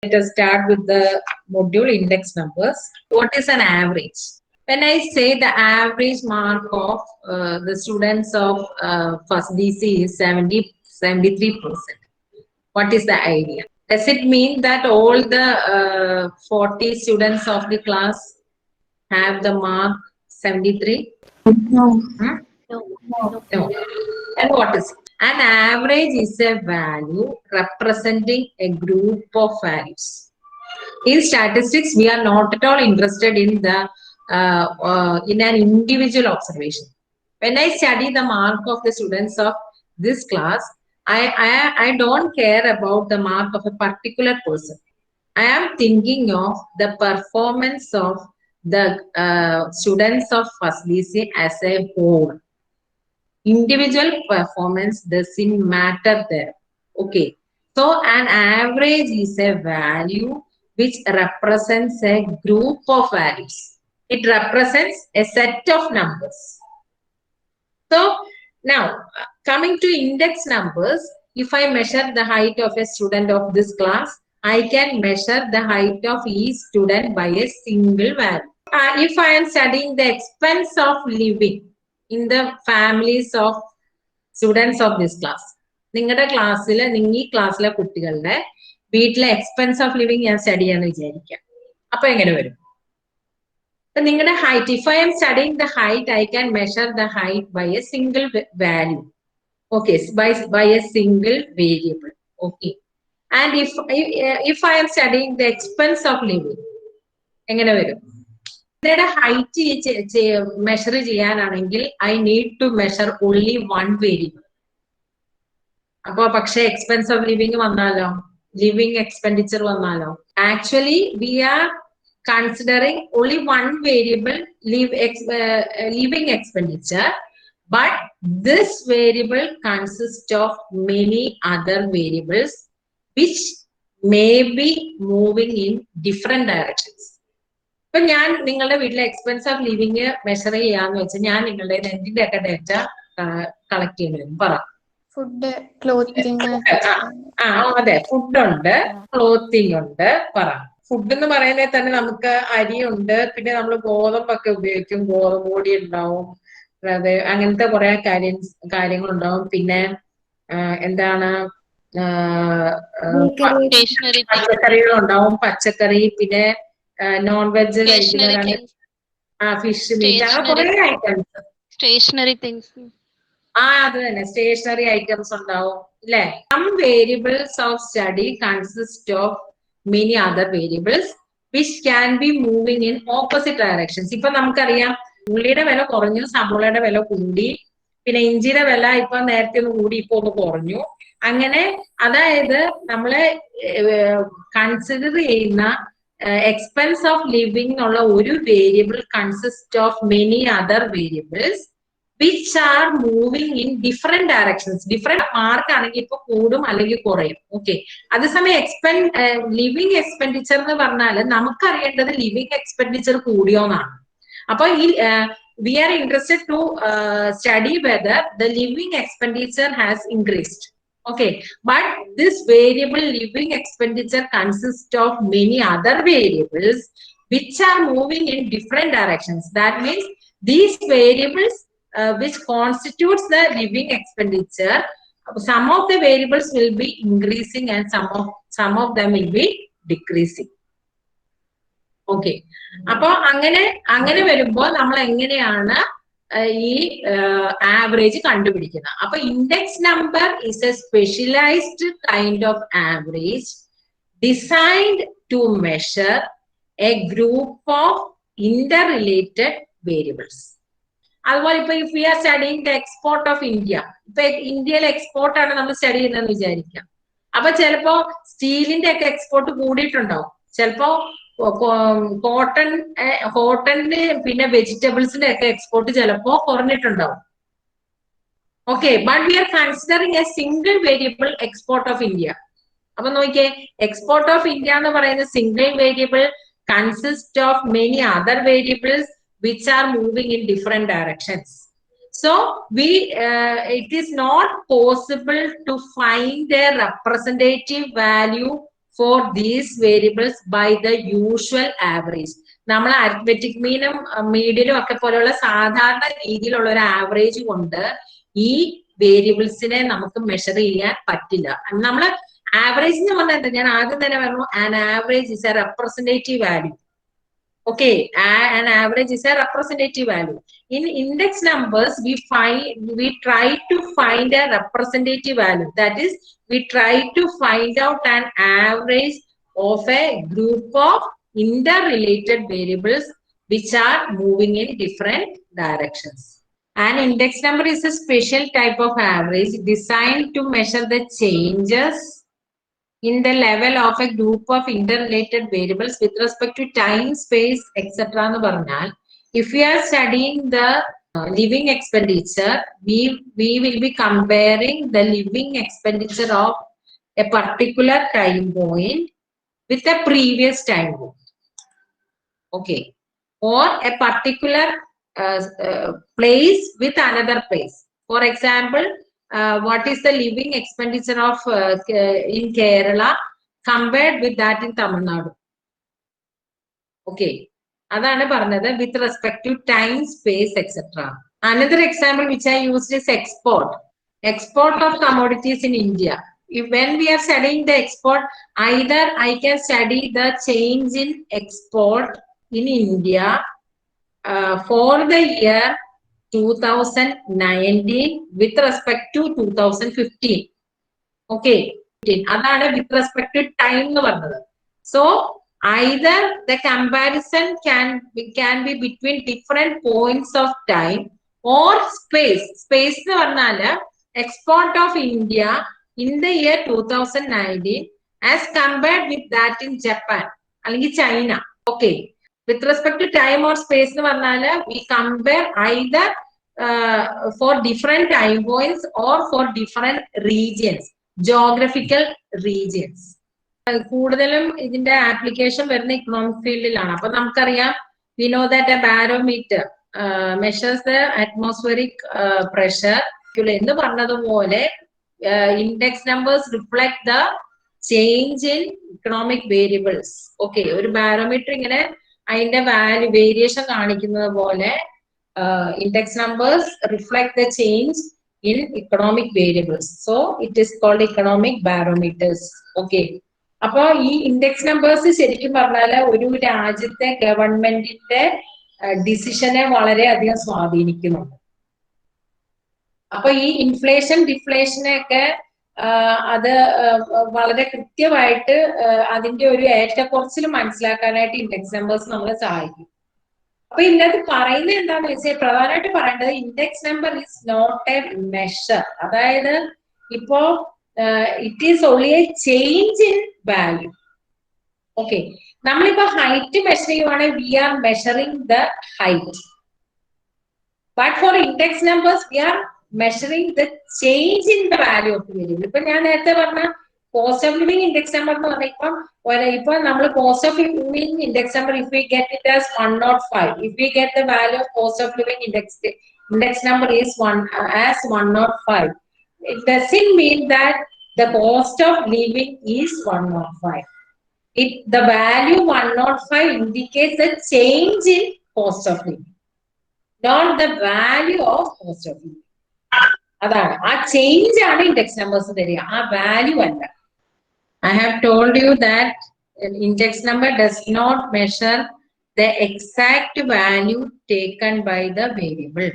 Let us start with the module index numbers. What is an average? When I say the average mark of the students of first DC is 73%, what is the idea? Does it mean that all the 40 students of the class have the mark 73? No. No. And what is it? An average is a value representing a group of values. In statistics, we are not at all interested in the in an individual observation. When I study the mark of the students of this class, I don't care about the mark of a particular person. I am thinking of the performance of the students of first BC as a whole. Individual performance doesn't matter there. Okay. So an average is a value which represents a group of values. It represents a set of numbers. So now coming to index numbers, if I measure the height of a student of this class, I can measure the height of each student by a single value. If I am studying the expense of living in the families of students of this class, നിങ്ങളുടെ ക്ലാസ്സിൽ ഈ ക്ലാസ്സിലെ കുട്ടികളുടെ വീട്ടിലെ expense of living ഞാൻ study ചെയ്യാന്ന് വിചാരിക്കാം. അപ്പൊ എങ്ങനെ വരും? നിങ്ങളുടെ height, if I am studying the height, I can measure the height by a single value. Okay, by a single variable. Okay. And if I am studying the expense of living, എങ്ങനെ വരും? ഇതിന്റെ height measure ചെയ്യാനാണെങ്കിൽ I need to measure only one variable. അപ്പൊ പക്ഷെ expense of living വന്നാലോ, living expenditure വന്നാലോ, actually we are considering only one variable, living expenditure, but this variable consists of many other variables which may be moving in different directions. ഇപ്പൊ ഞാൻ നിങ്ങളുടെ വീട്ടിലെ expense of living measure ചെയ്യാന്ന് വെച്ചാൽ ഞാൻ നിങ്ങളുടെ എന്തിന്റെ ഒക്കെ ഡേറ്റ കളക്ട് ചെയ്യേണ്ടി വരും? പറ. Food, clothing. അതെ, ഫുഡുണ്ട്, ക്ലോത്തിങ് ഉണ്ട്. പറ. ഫുഡ് എന്ന് പറയുന്നത് തന്നെ നമുക്ക് അരിയുണ്ട്, പിന്നെ നമ്മൾ ഗോതമ്പൊക്കെ ഉപയോഗിക്കും, ഗോതമ്പ് പൊടി ഉണ്ടാവും, അതെ, അങ്ങനത്തെ കുറെ കാര്യങ്ങളുണ്ടാവും. പിന്നെ എന്താണ്, പച്ചക്കറികളുണ്ടാവും, പച്ചക്കറി, പിന്നെ നോൺ വെജ് കഴിക്കുന്നവരാണ്, ഫിഷ്, മീറ്റ്, അങ്ങനെ കുറെ ഐറ്റംസ്. Stationery things. അത് തന്നെ, സ്റ്റേഷനറി ഐറ്റംസ് ഉണ്ടാവും അല്ലെ. Some variables of study consist of many other variables which can be moving in opposite directions. ഇപ്പൊ നമുക്കറിയാം ഉള്ളിയുടെ വില കുറഞ്ഞു, സബോളയുടെ വില കൂടി, പിന്നെ ഇഞ്ചിയുടെ വില ഇപ്പൊ നേരത്തെ ഒന്ന് കൂടി, ഇപ്പൊ ഒന്ന് കുറഞ്ഞു. അങ്ങനെ അതായത് നമ്മള് കൺസിഡർ ചെയ്യുന്ന എക്സ്പെൻസ് ഓഫ് ലിവിംഗ് എന്നുള്ള ഒരു variable consist of many other variables which are moving in different directions. Different mark ആണെങ്കിൽ ഇപ്പൊ കൂടും അല്ലെങ്കിൽ കുറയും. ഓക്കെ. അതേസമയം ലിവിങ് എക്സ്പെൻഡിച്ചർ എന്ന് പറഞ്ഞാൽ നമുക്കറിയേണ്ടത് ലിവിങ് എക്സ്പെൻഡിച്ചർ കൂടിയോന്നാണ്. അപ്പൊ ഈ we are interested to study whether the living expenditure has increased. Okay, but this variable living expenditure consists of many other variables which are moving in different directions. That means these variables which constitutes the living expenditure, some of the variables will be increasing and some of them will be decreasing. Okay. അപ്പൊ അങ്ങനെ വരുമ്പോൾ നമ്മൾ എങ്ങനെയാണ് ഈ average കണ്ടുപിടിക്കുന്നത്? അപ്പൊ index number is a specialised kind of average designed to measure a group of interrelated variables. അതുപോലെ ഇപ്പൊ if we are studying the export of India, ഇപ്പൊ ഇന്ത്യയിലെ എക്സ്പോർട്ട് ആണ് നമ്മൾ സ്റ്റഡി ചെയ്യുന്നതെന്ന് വിചാരിക്കാം. അപ്പൊ ചിലപ്പോ സ്റ്റീലിന്റെ ഒക്കെ എക്സ്പോർട്ട് കൂടിയിട്ടുണ്ടാവും, ചിലപ്പോ കോട്ടന്റെ പിന്നെ വെജിറ്റബിൾസിന്റെ ഒക്കെ എക്സ്പോർട്ട് ചിലപ്പോ കുറഞ്ഞിട്ടുണ്ടാവും. Okay, but we are considering a single variable export of India. അപ്പൊ നോക്കിയേ, എക്സ്പോർട്ട് ഓഫ് ഇന്ത്യ എന്ന് പറയുന്ന single variable consist of many other variables which are moving in different directions. So it is not possible to find a representative value for these variables by the usual average. നമ്മൾ arithmetic മീനും മീഡിയനും ഒക്കെ പോലെയുള്ള സാധാരണ രീതിയിലുള്ള ഒരു average കൊണ്ട് ഈ വേരിയബിൾസിനെ നമുക്ക് മെഷർ ചെയ്യാൻ പറ്റില്ല. നമ്മൾ ആവറേജ് എന്ന് പറഞ്ഞാൽ എന്താ, ഞാൻ ആദ്യം തന്നെ പറഞ്ഞു, an average is A representative value. Okay, an average is a representative value. In index numbers, we try to find a representative value. That is, we try to find out an average of a group of interrelated variables which are moving in different directions. An index number is a special type of average designed to measure the changes in the level of a group of interrelated variables with respect to time, space, etc. If we are studying the living expenditure, we will be comparing the living expenditure of a particular time point with a previous time point. Okay, or a particular place with another place. For example, what is the living expenditure of in Kerala compared with that in Tamil Nadu? Okay, adana parnathu with respect to time, space, etc. Another example which I used is export of commodities in India. When we are studying the export, either I can study the change in export in India for the year 2019 with respect to 2015. Okay, adana with respect to time nu parnathu. So either the comparison can be between different points of time or space nu parnal export of India in the year 2019 as compared with that in Japan allengi China. Okay, with respect to time or space nu parnal we compare either for different time points or for different regions, geographical regions. കൂടുതലും ഇതിന്റെ application വരുന്ന economic ഫീൽഡിലാണ്. അപ്പൊ നമുക്കറിയാം, we know that a barometer measures the atmospheric pressure എന്ന് പറഞ്ഞതുപോലെ index numbers reflect the change in economic variables. Okay, ഒരു barometer ഇങ്ങനെ അതിന്റെ വാല്യൂ വേരിയേഷൻ കാണിക്കുന്നത് പോലെ index numbers reflect the change in economic variables. So it is called economic barometers. Okay. അപ്പൊ ഈ index numbers ശരിക്കും പറഞ്ഞാല് ഒരു രാജ്യത്തെ ഗവൺമെന്റിന്റെ ഡിസിഷനെ വളരെയധികം സ്വാധീനിക്കുന്നുണ്ട്. അപ്പൊ ഈ ഇൻഫ്ലേഷൻ ഡിഫ്ലേഷനെയൊക്കെ അത് വളരെ കൃത്യമായിട്ട് അതിന്റെ ഒരു ഏറ്റക്കുറച്ചിൽ മനസ്സിലാക്കാനായിട്ട് ഇൻഡെക്സ് നമ്പേഴ്സ് നമ്മളെ സഹായിക്കും. അപ്പൊ ഇതിനകത്ത് പറയുന്നത് എന്താന്ന് വെച്ചാൽ പ്രധാനമായിട്ട് പറയേണ്ടത് index number is not a measure. അതായത് ഇപ്പോ it is only a change in value. Okay, നമ്മളിപ്പോ ഹൈറ്റ് മെഷർ ചെയ്യുവാണെങ്കിൽ we are measuring the height. But for index numbers we are measuring the change in the value of the variable. ഇപ്പൊ ഞാൻ നേരത്തെ പറഞ്ഞ cost of living index number എന്ന് പറഞ്ഞാൽ ഇപ്പൊ നമ്മൾ cost of living index number if we get it as 105, if we get the value of cost of living index number is 105, it doesn't mean that the cost of living is 105. The value 105 indicates the change in cost of living, not the value of cost of living. അതാണ് ആ change ആണ് index numbers തരിക, ആ value അല്ല. I have told you that an index number does not measure the exact value taken by the variable.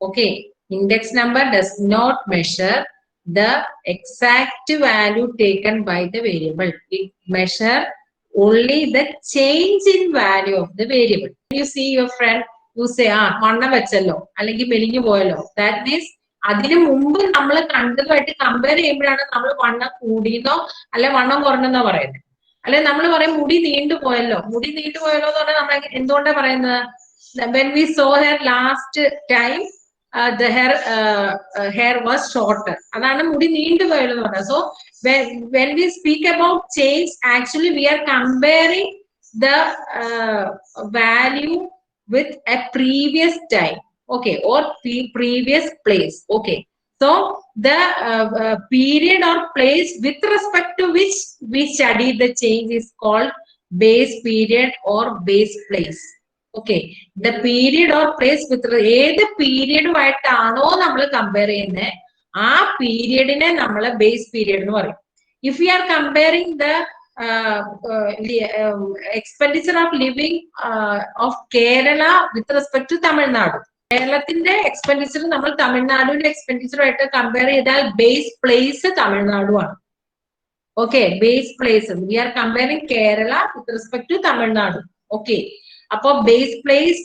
Okay, index number does not measure the exact value taken by the variable. It measures only the change in value of the variable. You see your friend, you say, വണ്ണം വെച്ചല്ലോ അല്ലെങ്കിൽ മെലിഞ്ഞു പോയല്ലോ. That means അതിനു മുമ്പ് നമ്മൾ കണ്ടതുമായിട്ട് compare ചെയ്യുമ്പോഴാണ് നമ്മൾ വണ്ണം കൂടിയെന്നോ അല്ലെ വണ്ണം കുറഞ്ഞെന്നോ പറയുന്നത്. അല്ലെ നമ്മൾ പറയും മുടി നീണ്ടുപോയല്ലോ എന്ന് പറഞ്ഞാൽ നമ്മൾ എന്തുകൊണ്ടാണ് പറയുന്നത്? When we saw her last time, the hair was shorter. അതാണ് മുടി നീണ്ടുപോയല്ലോ എന്ന് പറഞ്ഞത്. So when we speak about change, actually we are comparing the value with a previous time. Okay, or previous place. Okay, So the period or place with respect to which we study the change is called base period or base place. Okay. The period or place with ഏത് പീരിയഡുമായിട്ടാണോ നമ്മൾ compare ചെയ്യുന്നത് ആ പീരിയഡിനെ നമ്മൾ base period എന്ന് പറയും. If we are comparing the expenditure of living of Kerala with respect to Tamil Nadu. കേരളത്തിന്റെ expenditure നമ്മൾ തമിഴ്നാടിന്റെ എക്സ്പെൻഡിച്ചറുമായിട്ട് കമ്പയർ ചെയ്താൽ ബേസ് പ്ലേസ് തമിഴ്നാടു ആണ്. Okay, base place we are comparing Kerala with respect to Tamil Nadu. Okay, അപ്പൊ base place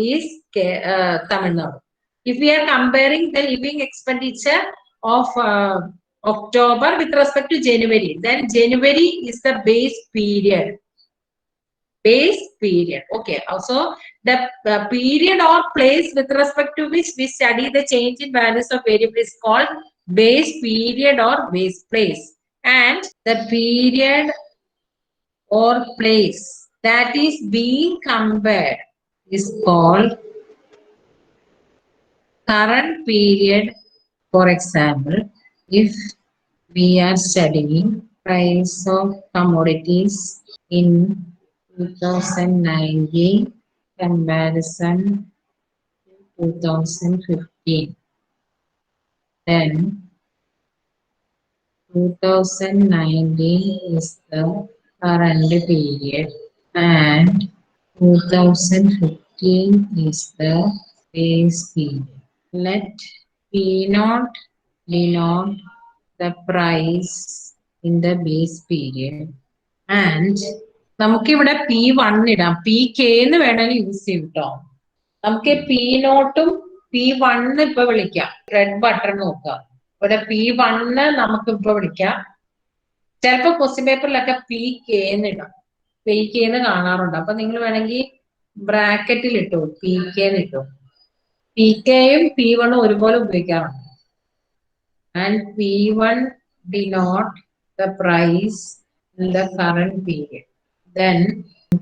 is Tamil Nadu. If we are comparing the living expenditure of October with respect to January, then January is the base period. Base period. Okay. Also, the period or place with respect to which we study the change in values of variable is called base period or base place. And the period or place that is being compared is called current period. For example, if we are studying price of commodities in 2019 comparison to 2015, then 2019 is the current period and 2015 is the base period. Let P0 denote the price in the base period and നമുക്ക് ഇവിടെ P1 ഇടാം, PK എന്ന് വേണമെങ്കിൽ use ചെയ്യും കേട്ടോ. നമുക്ക് P0ഉം P1 ഇപ്പൊ വിളിക്കാം. റെഡ് ബട്ടൺ നോക്കുക, ഇവിടെ P1 നമുക്ക് ഇപ്പൊ വിളിക്കാം. ചിലപ്പോ ക്വസ്റ്റ്യൻ പേപ്പറിലൊക്കെ PK എന്ന് ഇടാം, PK എന്ന് കാണാറുണ്ട്. അപ്പൊ നിങ്ങൾ വേണമെങ്കിൽ ബ്രാക്കറ്റിൽ ഇട്ടു PK എന്ന് ഇട്ടു. PKയും P1ഉം ഒരുപോലെ ഉപയോഗിക്കാറുണ്ട്. And P1 denote the price in the current period. Then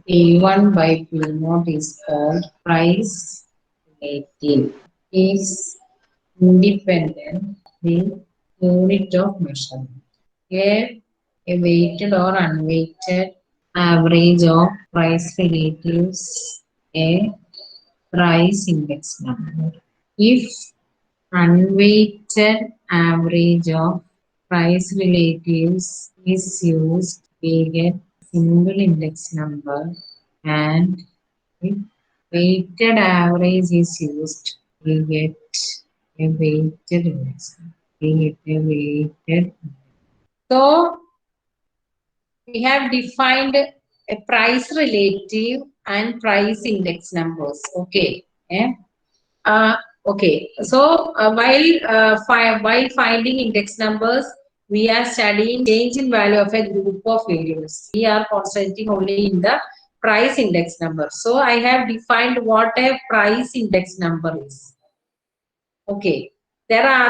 P1 by P0 is called price relative. Is independent the unit of measurement. A weighted or unweighted average of price relatives, a price index number. If unweighted average of price relatives is used, we get single index number, and if weighted average is used, we get a weighted index. We get a weighted. So we have defined a price relative and price index numbers. Okay. Yeah. Okay, so while finding index numbers, we are studying change in value of a group of variables. We are concentrating only in the price index number. So I have defined what a price index number is. Okay, there are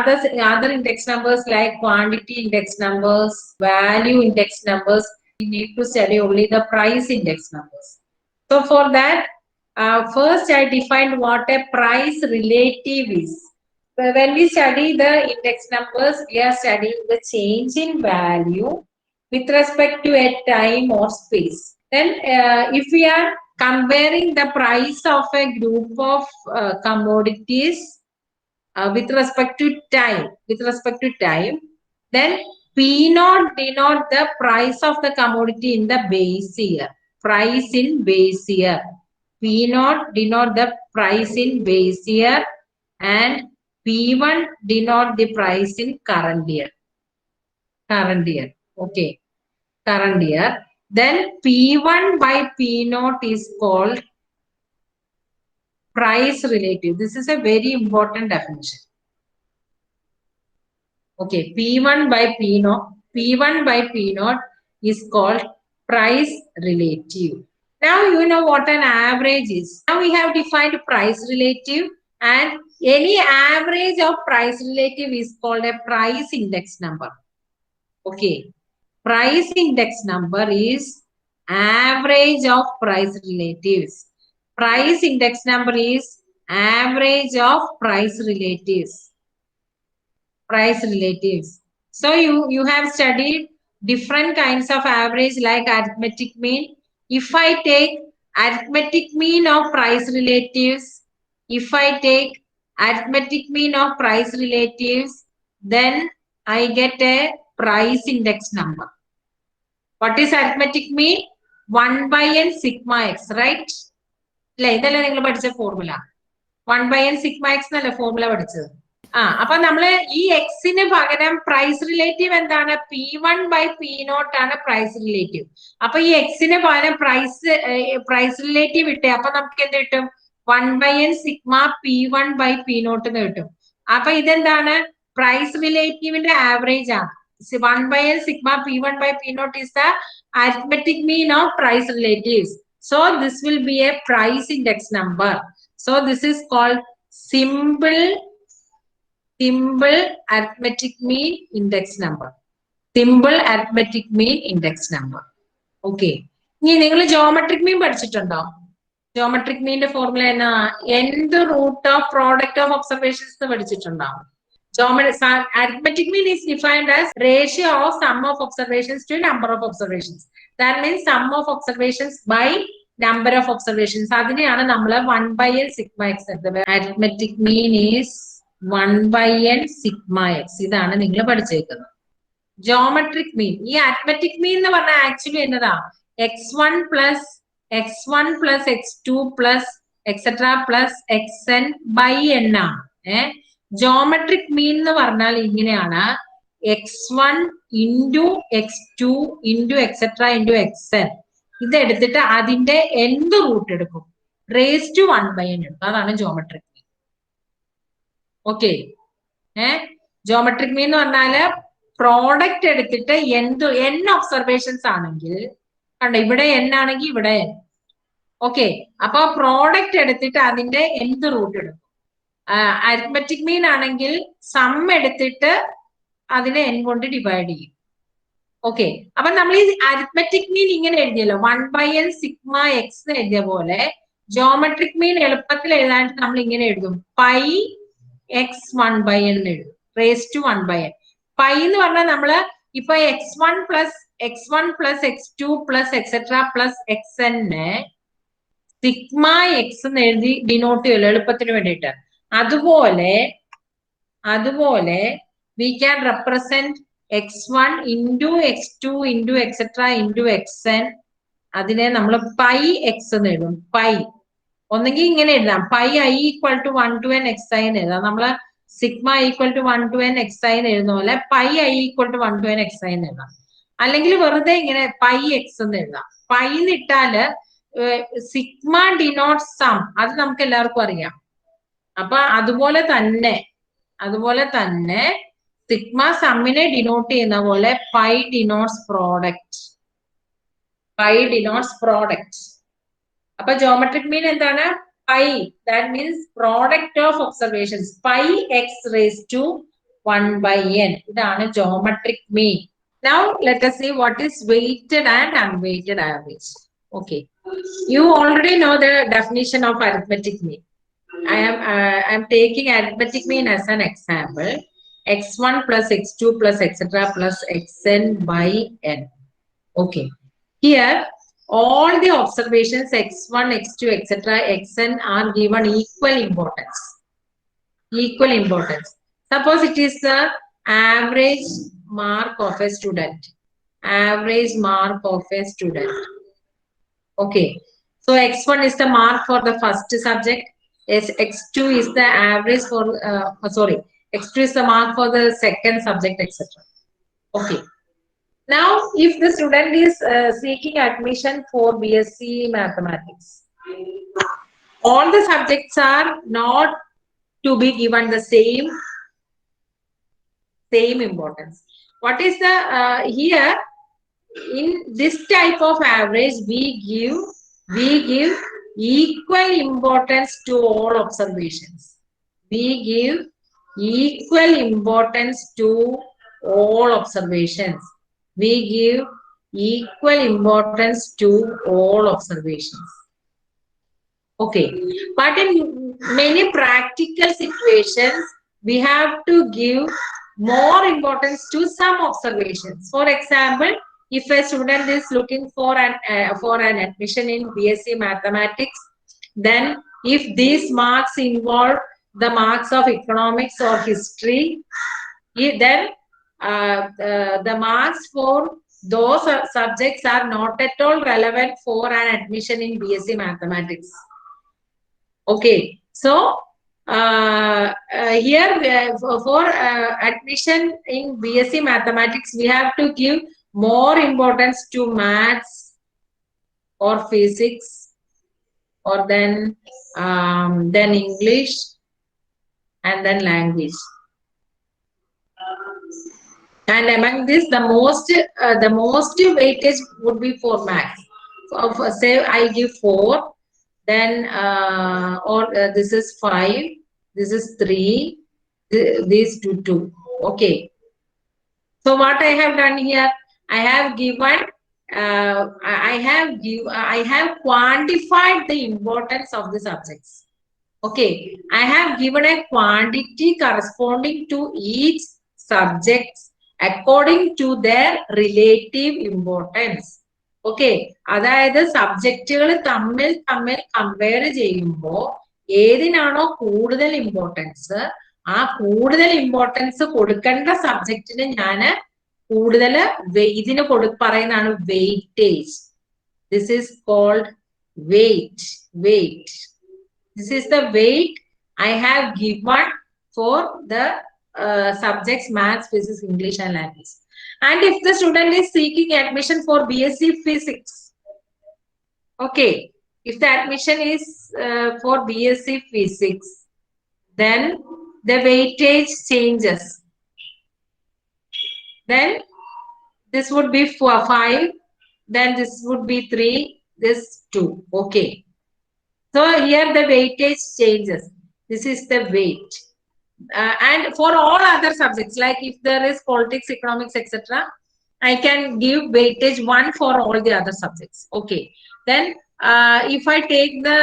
other index numbers like quantity index numbers, value index numbers. We need to study only the price index numbers. So for that, first I defined what a price relative is. When we study the index numbers, we are studying the change in value with respect to a time or space. Then if we are comparing the price of a group of commodities with respect to time, then P0 denote the price of the commodity in the base year. Price in base year. P0 denote the price in base year and P1 denote the price in current year. Current year. Okay. Current year. Then P1 by P0 is called price relative. This is a very important definition. Okay. P1 by P0 is called price relative. Now you know what an average is. Now we have defined price relative, and any average of price relative is called a price index number. Okay. Price index number is average of price relatives. Price index number is average of price relatives. price relatives. So you have studied different kinds of average like arithmetic mean. If I take arithmetic mean of price relatives, if I take arithmetic mean of price relatives, then I get a price index number. What is arithmetic mean? 1 by n sigma x, right? Formula. 1 by n sigma x formula. അപ്പൊ നമ്മള് ഈ എക്സിന് പകരം price relative എന്താണ്? P1 by P0 ആണ് price relative. അപ്പൊ ഈ എക്സിന് പകരം പ്രൈസ് റിലേറ്റീവ് ഇട്ടേ അപ്പൊ നമുക്ക് എന്ത് കിട്ടും? 1 by n sigma P1 by P0 എന്ന് കിട്ടും. അപ്പൊ ഇതെന്താണ്? പ്രൈസ് റിലേറ്റീവിന്റെ ആവറേജ് ആണ്. 1 by n sigma P1 by P0 is the arithmetic mean of price relatives. So this will be a price index number. So this is called simple arithmetic mean index number. Simple arithmetic mean index number. Okay. ഇനി നിങ്ങൾ geometric mean പഠിച്ചിട്ടുണ്ടോ? Geometric mean ന്റെ formula എന്നാ? nth root of product of observations എന്ന് പഠിച്ചിട്ടുണ്ടോ? Arithmetic mean is defined as ratio of sum of observations to number of observations. That means sum of observations by number of observations. അതിനെയാണ് നമ്മൾ 1 by n sigma x എടുത്തത്. Arithmetic mean is 1 by n sigma x. ഇതാണ് നിങ്ങൾ പഠിച്ചേക്കുന്നത്. Geometric mean. ഈ arithmetic mean എന്ന് പറഞ്ഞാൽ actually എന്നതാ? x1 plus x2 plus etc plus xn by n ആണ്. Geometric mean എന്ന് പറഞ്ഞാൽ ഇങ്ങനെയാണ്: x1 into x2 into etc into xn. ഇത് എടുത്തിട്ട് അതിന്റെ nth റൂട്ട് എടുക്കും, raised to 1 by n എടുക്കും. അതാണ് geometric mean. Okay. Geometric mean എന്ന് പറഞ്ഞാല് പ്രോഡക്റ്റ് എടുത്തിട്ട് n ഒബ്സർവേഷൻസ് ആണെങ്കിൽ കണ്ടോ, ഇവിടെ n ആണെങ്കിൽ ഇവിടെ n. ഓക്കെ. അപ്പൊ പ്രോഡക്റ്റ് എടുത്തിട്ട് അതിന്റെ nth റൂട്ട് എടുക്കും. അരിത്മെറ്റിക് മീൻ ആണെങ്കിൽ സം എടുത്തിട്ട് അതിനെ n കൊണ്ട് ഡിവൈഡ് ചെയ്യും. ഓക്കെ. അപ്പൊ നമ്മൾ ഈ അരിത്മെറ്റിക് മീൻ ഇങ്ങനെ എഴുതിയല്ലോ, 1 by n sigma x എന്ന് എഴുതിയ പോലെ ജോമെട്രിക് മീൻ എളുപ്പത്തിൽ എഴുതാനായിട്ട് നമ്മൾ ഇങ്ങനെ എഴുതും, പൈ x 1 by n എഴുതും, raised to 1 by n. Pi എന്ന് പറഞ്ഞാൽ നമ്മള് ഇപ്പൊ x1 plus x2 plus etc plus xn sigma x എന്ന് എഴുതി ഡിനോട്ട് ചെയ്യുമല്ലോ എളുപ്പത്തിന് വേണ്ടിയിട്ട്. അതുപോലെ we can represent x1 into x2 into etc into xn. അതിനെ നമ്മൾ പൈ x എന്ന് എഴുതും. പൈ ഒന്നെങ്കിൽ ഇങ്ങനെ എഴുതാം, pi i equal to 1 to n xi എന്ന് എഴുതാം. നമ്മള് sigma equal to 1 to n xi എന്ന് എഴുതുന്ന പോലെ pi i equal to 1 to n xi എന്ന് എഴുതാം. അല്ലെങ്കിൽ വെറുതെ ഇങ്ങനെ പൈ x എന്ന് എഴുതാം. പൈ എന്ന് ഇട്ടാല് സിഗ്മ ഡിനോട്ട് സം, അത് നമുക്ക് എല്ലാവർക്കും അറിയാം. അപ്പൊ അതുപോലെ തന്നെ സിഗ്മ സമ്മിനെ ഡിനോട്ട് ചെയ്യുന്ന പോലെ പൈ ഡിനോട്ട്സ് പ്രോഡക്റ്റ്. അപ്പൊ ജോമെട്രിക് മീൻ എന്താണ്? Pi, that means product of observations, pi x raise to 1 by n. ഇതാണ് geometric mean. Now let us see what is weighted and unweighted average. Okay, you already know the definition of arithmetic mean. I am taking arithmetic mean as an example. x1 plus x2 plus etc plus xn by n. Okay, here all the observations x1 x2 etc xn are given equal importance. Suppose it is the average mark of a student. Okay, so x1 is the mark for the first subject, x2 is the average for x2 is the mark for the second subject, etc. Okay, now if the student is seeking admission for BSc Mathematics, all the subjects are not to be given the same importance. What is the here in this type of average we give equal importance to all observations. We give equal importance to all observations. Okay, but in many practical situations we have to give more importance to some observations. For example, if a student is looking for an admission in BSc Mathematics, then if these marks involve the marks of economics or history, then the marks for those subjects are not at all relevant for an admission in BSc Mathematics. Okay, so here for admission in BSc Mathematics, we have to give more importance to maths or physics, or then English, and then language. And among this, the most weightage would be for maths. So say I give 4, then this is 5, this is 3, these 2. Okay. So what I have done here, I have given, I have quantified the importance of the subjects. Okay, I have given a quantity corresponding to each subjects according to their relative importance. Okay, അതായത് സബ്ജക്റ്റുകൾ തമ്മിൽ compare ചെയ്യുമ്പോൾ ഏതിനാണോ കൂടുതൽ importance, ആ കൂടുതൽ importance കൊടുക്കേണ്ട സബ്ജക്റ്റിന് ഞാൻ കൂടുതൽ ഇതിന് പറയുന്നതാണ് weightage. This is called weight. This is the weight I have given for the subjects maths, physics, English, and language. And if the student is seeking admission for BSc Physics, okay, if the admission is for BSc Physics, then the weightage changes. Then this would be 5, then this would be 3, this 2. Okay. So here the weightage changes. This is the weight. And for all other subjects, like if there is politics, economics, etc., I can give weightage 1 for all the other subjects. Okay. Then if I take the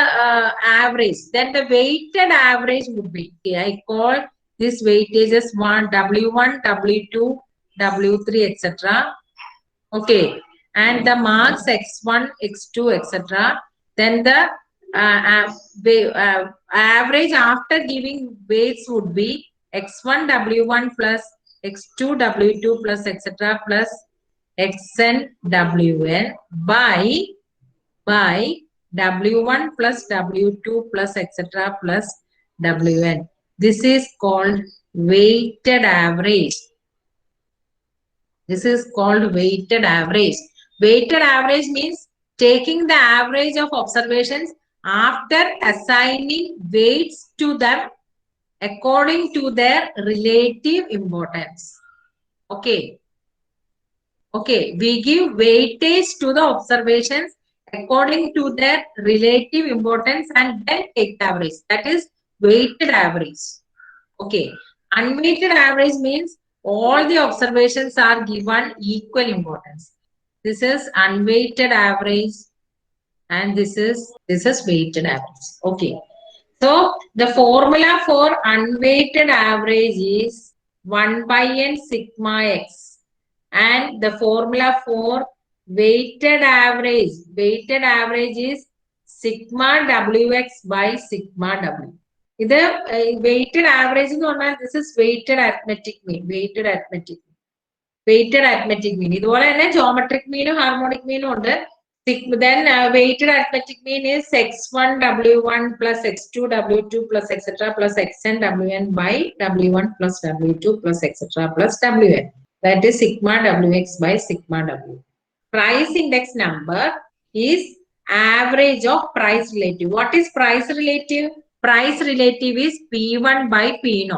average, then the weighted average would be, okay, I call this weightage as W1, W2, W3, etc. Okay. And the marks X1, X2, etc. Then the average after giving weights would be X1 W1 plus X2 W2 plus etc. plus Xn Wn by W1 plus W2 plus etc. plus Wn. This is called weighted average. This is called weighted average. Weighted average means taking the average of observations after assigning weights to them according to their relative importance. Okay. Okay, we give weightage to the observations according to their relative importance and then take the average. That is weighted average. Okay. Unweighted average means all the observations are given equal importance. This is unweighted average. And this is weighted average. Okay. So the formula for unweighted average is 1 by n sigma x. And the formula for weighted average is sigma wx by sigma w. This weighted average, this is weighted arithmetic mean. Weighted arithmetic mean. This is geometric mean, harmonic mean. Then weighted arithmetic mean is x1 w1 plus x2 w2 plus etc. plus xn wn by w1 plus w2 plus etc. plus wn. That is sigma wx by sigma w. Price index number is average of price relative. What is price relative? Price relative is P1 by P0.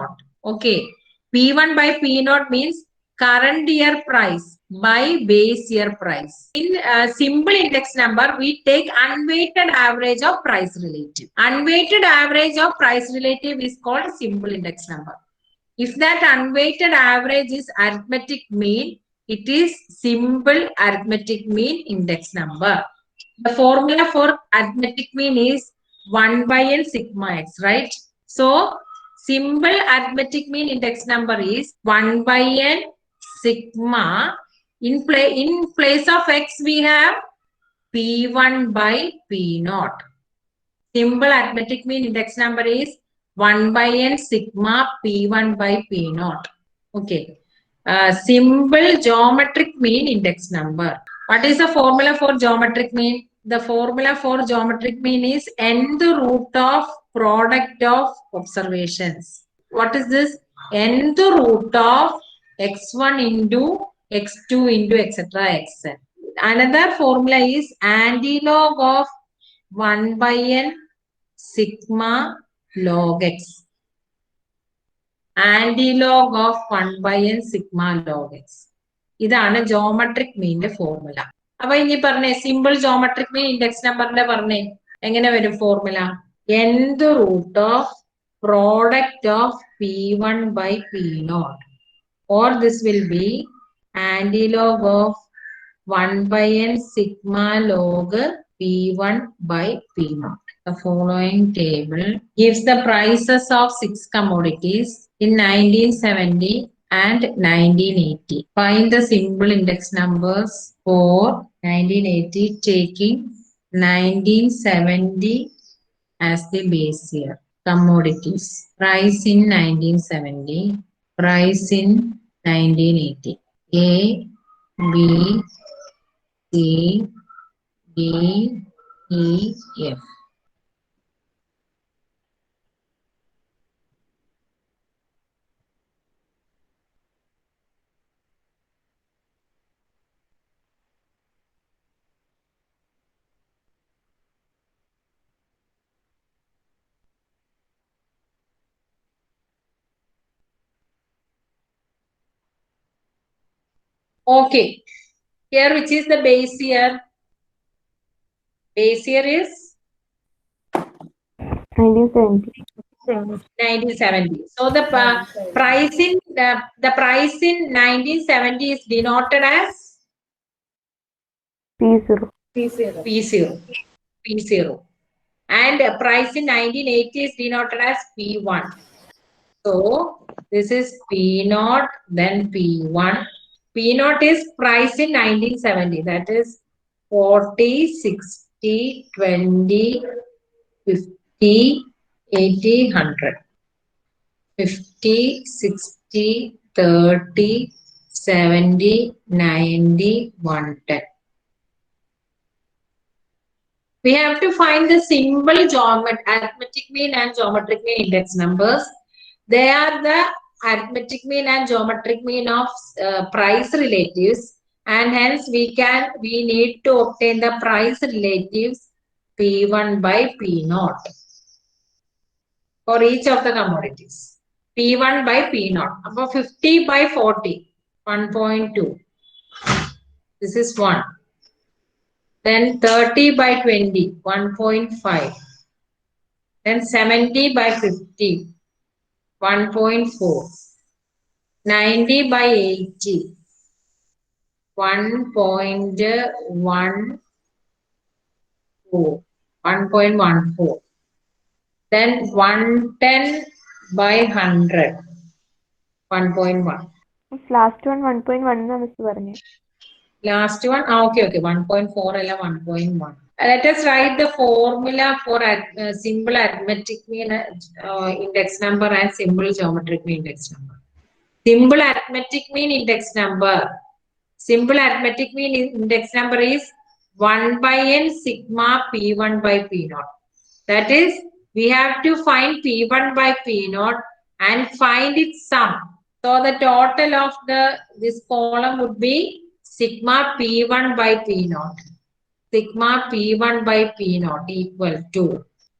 Okay. P1 by P0 means current year price by base year price. In simple index number, we take unweighted average of price relative. Unweighted average of price relative is called simple index number. If that unweighted average is arithmetic mean, it is simple arithmetic mean index number. The formula for arithmetic mean is 1 by n sigma x, right? So Simple arithmetic mean index number is 1 by n sigma. In place of x, we have P1 by P0. Simple arithmetic mean index number is 1 by n sigma P1 by P0. Okay. Simple geometric mean index number. What is the formula for geometric mean? The formula for geometric mean is nth root of product of observations. What is this? Nth root of x1 into x2 into etc. xn. Another formula is antilog of 1 by n sigma log x. Antilog of 1 by n sigma log x. ഇതാണ് geometric മീനിന്റെ formula. അപ്പൊ ഇനി പറഞ്ഞേ simple geometric mean index നമ്പറിന്റെ പറഞ്ഞേ എങ്ങനെ വരും formula? nth root of product of P1 by P0, or this will be antilog of 1 by n sigma log P1 by P0. The following table gives the prices of 6 commodities in 1970 and 1980. Find the simple index numbers for 1980, taking 1970 as the base year. Commodities. Price in 1970, price in 1980. A, B, C, D, E, F. Okay. Here, which is the base year? Base year is 1970. 1970. So the price in the price in 1970 is denoted as P0. P0. And price in 1980 is denoted as P1. So this is P0, then P1. P0 is price in 1970. That is 40, 60, 20, 50, 80, 100. 50, 60, 30, 70, 90, 110. We have to find the simple arithmetic mean and geometric mean index numbers. They are the arithmetic mean and geometric mean of price relatives, and hence we need to obtain the price relatives P1 by P0 for each of the commodities. P1 by P0. About 50 by 40, 1.2. This is 1. Then 30 by 20, 1.5. Then 70 by 50, 1.4. 90 by 80, 1.14. Then 110 by 100, 1.1. Last one 1.1 na miss parne. Last one, okay, 1.4 alla 1.1. Let us write the formula for simple arithmetic mean index number and simple geometric mean index number. Simple arithmetic mean index number. Simple arithmetic mean index number is 1 by n sigma P1 by P0. That is, we have to find P1 by P0 and find its sum. So the total of this column would be sigma P1 by P0. Sigma P1 by P0 equal to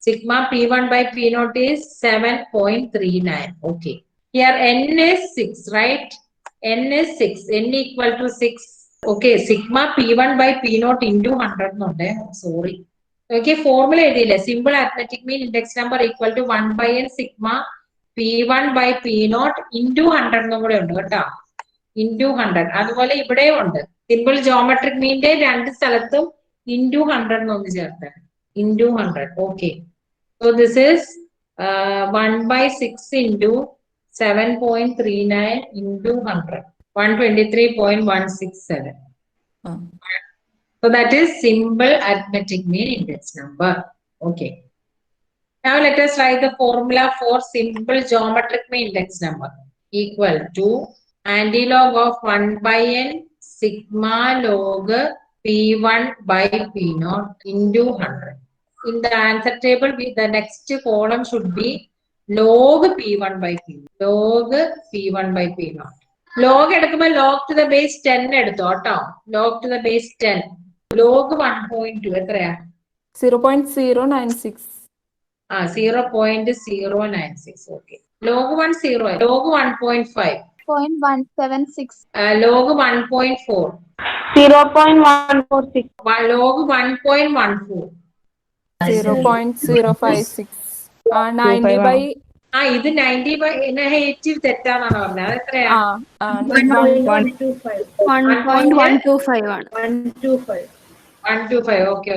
sigma P1 by P0 is 7.39. Okay. Here n is 6, right? N is 6. N equal to 6. Okay. Sigma P1 by P0 into 100. Sorry. Okay. Formula idile. Simple arithmetic mean index number equal to 1 by n sigma P1 by P0 into 100. Into 100. അതുപോലെ ഇവിടെയും ഉണ്ട്. Simple geometric mean രണ്ട് സ്ഥലത്തും into 100 into 100. Okay. So this is 1/6 into 7.39 into 100. 123.167. So that is simple arithmetic mean index number. Okay. Now let us write the formula for simple geometric mean index number. Equal to antilog of 1/n sigma log P1 by P0 into 100. In the answer table, the next column should be log P1 by P0. Log P1 by P0. Log എടുക്കുമ്പോൾ log to the base 10 എടുത്തോ കേട്ടോ. Log to the base 10. Log 1.2 എത്രയാ? 0.096. 0.096. Okay. Log 1 0. Log 1.5. 0.176. Log 1.4. 0.146. Log 1.14. 0.056. 90 by ഇത് 90/80 തെറ്റാന്നാണ് പറഞ്ഞത്. അത് എത്രയാ? 1.125 ആണ്. 125. Okay.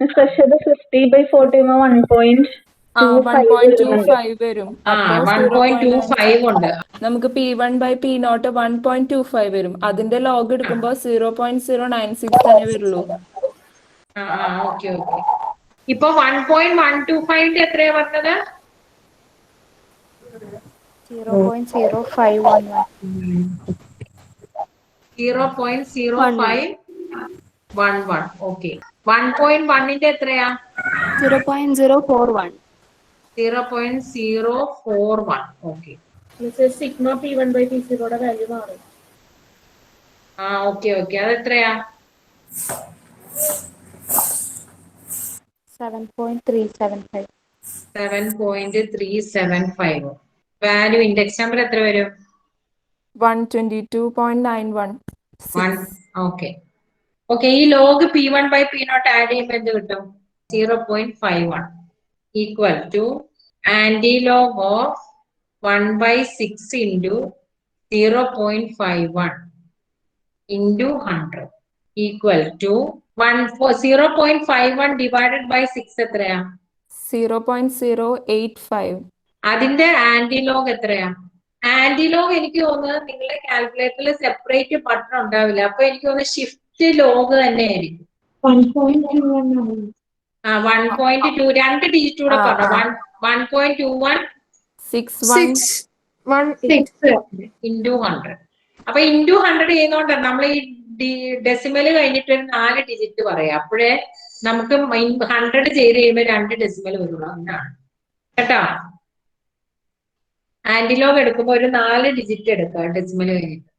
ഇത് 50/40 1.25 വരും. 1.25 ഉണ്ട്. നമുക്ക് P1 by P0 1.25 വരും. അതിന്റെ ലോഗ് എടുക്കുമ്പോൾ 0.096 തന്നെ വരുള്ളൂ. ഓക്കെ. ഇപ്പൊ 1.125 എത്രയാ പറഞ്ഞത്? 0.0511. 0.0511. ഓക്കെ. 1.1 എത്രയാ? 0.041. 0.041. Okay. Sigma P1 by P0 value മാറും. ഓക്കെ. അത് എത്രയാ? 7.375. 7.375. വാല്യൂ ഇൻഡെക്സ് നമ്പർ എത്ര വരും? 122.91. ഓക്കെ. ഈ log P1 by P0 add ചെയ്യുമ്പോൾ എന്ത് കിട്ടും? 0.51 equal to antilog of 1/6 into 0.51 into 100 equal to 0.51 divided by 6 എത്രയാ? 0.085. അതിന്റെ ആന്റിലോഗ് എത്രയാ? ആന്റിലോഗ് എനിക്ക് തോന്നുന്നത് നിങ്ങളുടെ കാൽക്കുലേറ്ററിൽ സെപ്പറേറ്റ് ബട്ടൺ ഉണ്ടാവില്ല. അപ്പൊ എനിക്ക് തോന്നുന്നത് ഷിഫ്റ്റ് ലോഗ് തന്നെ ആയിരിക്കും. 1.2 രണ്ട് ഡിജിറ്റ് കൂടെ പറഞ്ഞു. 1.21 into 100. അപ്പൊ into 100 ചെയ്യുന്നോണ്ടാണ് നമ്മൾ ഈ ഡെസിമൽ കഴിഞ്ഞിട്ട് ഒരു 4 ഡിജിറ്റ് പറയാം. അപ്പോഴേ നമുക്ക് 100 ചെയ്ത് കഴിയുമ്പോൾ 2 ഡെസിമൽ വരുള്ളൂ. എന്നാണ് കേട്ടോ. ആന്റിലോഗ് എടുക്കുമ്പോൾ ഒരു 4 ഡിജിറ്റ് എടുക്കുക ഡെസിമൽ കഴിഞ്ഞിട്ട്.